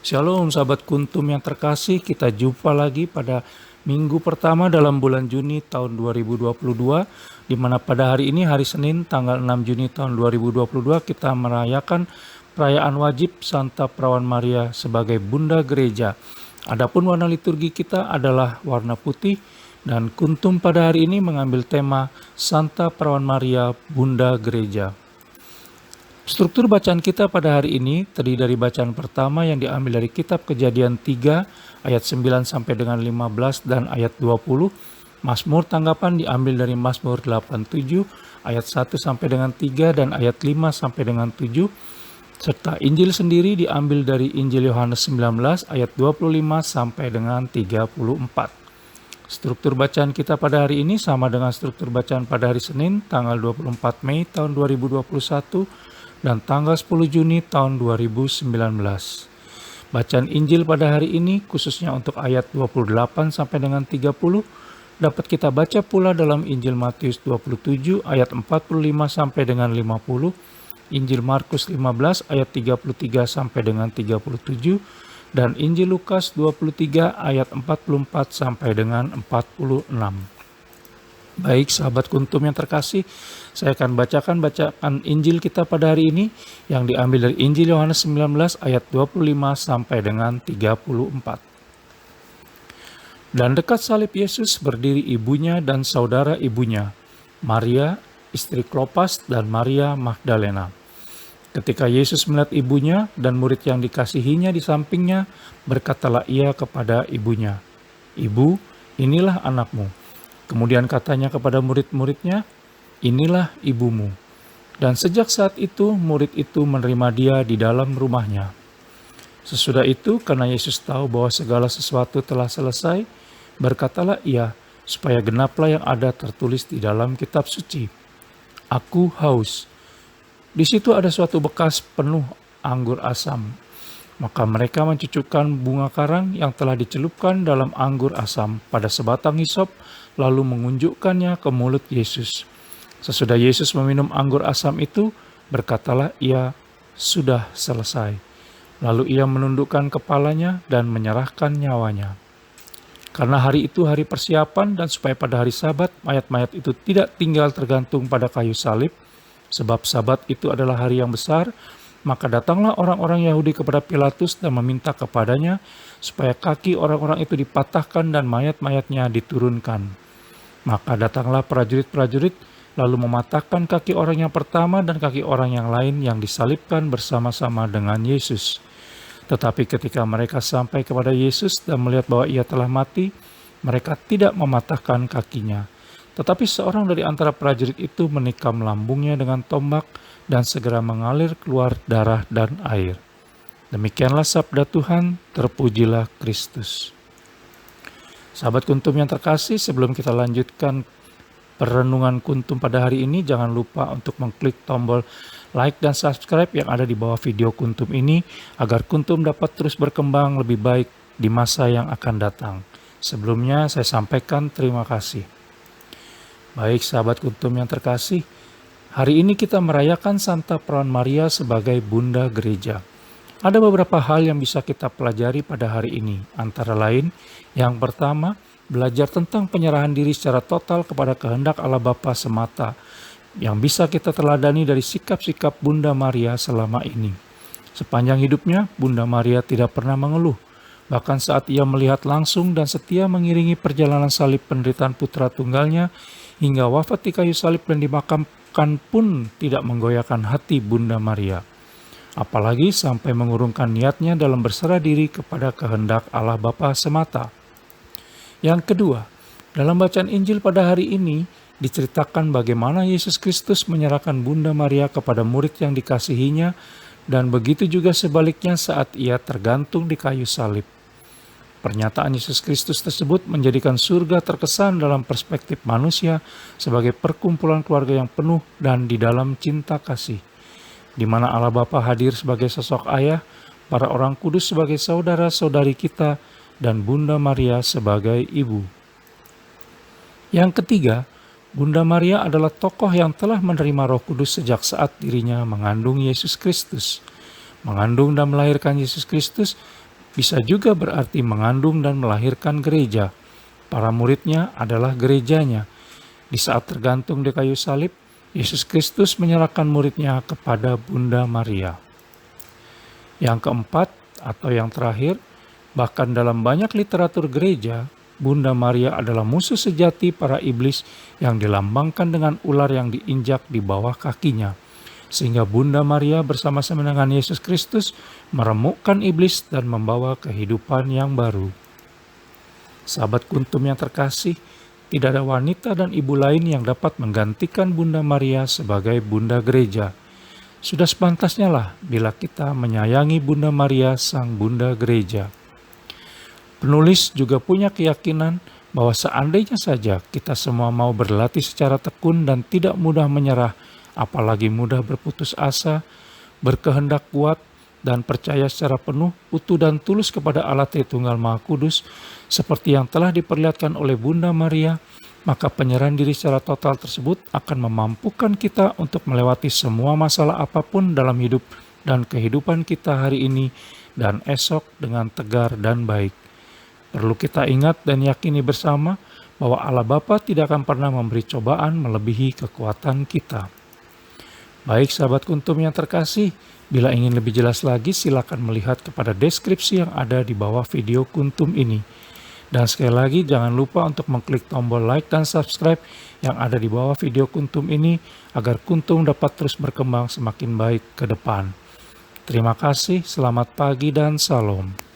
Shalom sahabat Kuntum yang terkasih, kita jumpa lagi pada minggu pertama dalam bulan Juni tahun 2022, di mana pada hari ini, hari Senin tanggal 6 Juni tahun 2022, kita merayakan perayaan wajib Santa Perawan Maria sebagai Bunda Gereja. Adapun warna liturgi kita adalah warna putih, dan Kuntum pada hari ini mengambil tema Santa Perawan Maria Bunda Gereja. Struktur bacaan kita pada hari ini terdiri dari bacaan pertama yang diambil dari kitab Kejadian 3 ayat 9 sampai dengan 15 dan ayat 20. Mazmur tanggapan diambil dari Mazmur 87 ayat 1 sampai dengan 3 dan ayat 5 sampai dengan 7. Serta Injil sendiri diambil dari Injil Yohanes 19 ayat 25 sampai dengan 34. Struktur bacaan kita pada hari ini sama dengan struktur bacaan pada hari Senin tanggal 24 Mei tahun 2021 dan tanggal 10 Juni tahun 2019. Bacaan Injil pada hari ini khususnya untuk ayat 28 sampai dengan 30 dapat kita baca pula dalam Injil Matius 27 ayat 45 sampai dengan 50, Injil Markus 15 ayat 33 sampai dengan 37, dan Injil Lukas 23 ayat 44 sampai dengan 46. Baik sahabat Kuntum yang terkasih, saya akan bacakan bacaan Injil kita pada hari ini yang diambil dari Injil Yohanes 19 ayat 25 sampai dengan 34. Dan dekat salib Yesus berdiri ibunya dan saudara ibunya, Maria, istri Klopas, dan Maria Magdalena. Ketika Yesus melihat ibunya dan murid yang dikasihinya di sampingnya, berkatalah ia kepada ibunya, "Ibu, inilah anakmu." Kemudian katanya kepada murid-muridnya, "Inilah ibumu." Dan sejak saat itu murid itu menerima dia di dalam rumahnya. Sesudah itu, karena Yesus tahu bahwa segala sesuatu telah selesai, berkatalah ia, supaya genaplah yang ada tertulis di dalam kitab suci, "Aku haus." Di situ ada suatu bekas penuh anggur asam. Maka mereka mencucukkan bunga karang yang telah dicelupkan dalam anggur asam pada sebatang hisop, lalu mengunjukkannya ke mulut Yesus. Sesudah Yesus meminum anggur asam itu, berkatalah ia, "Sudah selesai." Lalu ia menundukkan kepalanya dan menyerahkan nyawanya. Karena hari itu hari persiapan dan supaya pada hari Sabat mayat-mayat itu tidak tinggal tergantung pada kayu salib, sebab Sabat itu adalah hari yang besar, maka datanglah orang-orang Yahudi kepada Pilatus dan meminta kepadanya supaya kaki orang-orang itu dipatahkan dan mayat-mayatnya diturunkan. Maka datanglah prajurit-prajurit lalu mematahkan kaki orang yang pertama dan kaki orang yang lain yang disalibkan bersama-sama dengan Yesus. Tetapi ketika mereka sampai kepada Yesus dan melihat bahwa ia telah mati, mereka tidak mematahkan kakinya. Tetapi seorang dari antara prajurit itu menikam lambungnya dengan tombak dan segera mengalir keluar darah dan air. Demikianlah sabda Tuhan, terpujilah Kristus. Sahabat Kuntum yang terkasih, sebelum kita lanjutkan perenungan Kuntum pada hari ini, jangan lupa untuk mengklik tombol like dan subscribe yang ada di bawah video Kuntum ini, agar Kuntum dapat terus berkembang lebih baik di masa yang akan datang. Sebelumnya saya sampaikan terima kasih. Baik sahabat Kuntum yang terkasih, hari ini kita merayakan Santa Perawan Maria sebagai Bunda Gereja. Ada beberapa hal yang bisa kita pelajari pada hari ini. Antara lain, yang pertama, belajar tentang penyerahan diri secara total kepada kehendak Allah Bapa semata, yang bisa kita teladani dari sikap-sikap Bunda Maria selama ini. Sepanjang hidupnya, Bunda Maria tidak pernah mengeluh. Bahkan saat ia melihat langsung dan setia mengiringi perjalanan salib penderitaan putra tunggalnya, hingga wafat di kayu salib dan dimakamkan pun tidak menggoyahkan hati Bunda Maria. Apalagi sampai mengurungkan niatnya dalam berserah diri kepada kehendak Allah Bapa semata. Yang kedua, dalam bacaan Injil pada hari ini diceritakan bagaimana Yesus Kristus menyerahkan Bunda Maria kepada murid yang dikasihinya, dan begitu juga sebaliknya saat ia tergantung di kayu salib. Pernyataan Yesus Kristus tersebut menjadikan surga terkesan dalam perspektif manusia sebagai perkumpulan keluarga yang penuh dan di dalam cinta kasih, di mana Allah Bapa hadir sebagai sosok ayah, para orang kudus sebagai saudara-saudari kita, dan Bunda Maria sebagai ibu. Yang ketiga, Bunda Maria adalah tokoh yang telah menerima Roh Kudus sejak saat dirinya mengandung Yesus Kristus. Mengandung dan melahirkan Yesus Kristus bisa juga berarti mengandung dan melahirkan gereja. Para muridnya adalah gerejanya. Di saat tergantung di kayu salib, Yesus Kristus menyerahkan muridnya kepada Bunda Maria. Yang keempat, atau yang terakhir, bahkan dalam banyak literatur gereja, Bunda Maria adalah musuh sejati para iblis yang dilambangkan dengan ular yang diinjak di bawah kakinya. Sehingga Bunda Maria bersama-sama dengan Yesus Kristus meremukkan iblis dan membawa kehidupan yang baru. Sahabat Kuntum yang terkasih, tidak ada wanita dan ibu lain yang dapat menggantikan Bunda Maria sebagai Bunda Gereja. Sudah sepantasnya lah bila kita menyayangi Bunda Maria, Sang Bunda Gereja. Penulis juga punya keyakinan bahwa seandainya saja kita semua mau berlatih secara tekun dan tidak mudah menyerah, apalagi mudah berputus asa, berkehendak kuat, dan percaya secara penuh, utuh dan tulus kepada Allah Tritunggal Maha Kudus, seperti yang telah diperlihatkan oleh Bunda Maria, maka penyerahan diri secara total tersebut akan memampukan kita untuk melewati semua masalah apapun dalam hidup dan kehidupan kita hari ini dan esok dengan tegar dan baik. Perlu kita ingat dan yakini bersama bahwa Allah Bapa tidak akan pernah memberi cobaan melebihi kekuatan kita. Baik sahabat Kuntum yang terkasih, bila ingin lebih jelas lagi silakan melihat kepada deskripsi yang ada di bawah video Kuntum ini. Dan sekali lagi jangan lupa untuk mengklik tombol like dan subscribe yang ada di bawah video Kuntum ini agar Kuntum dapat terus berkembang semakin baik ke depan. Terima kasih, selamat pagi dan salam.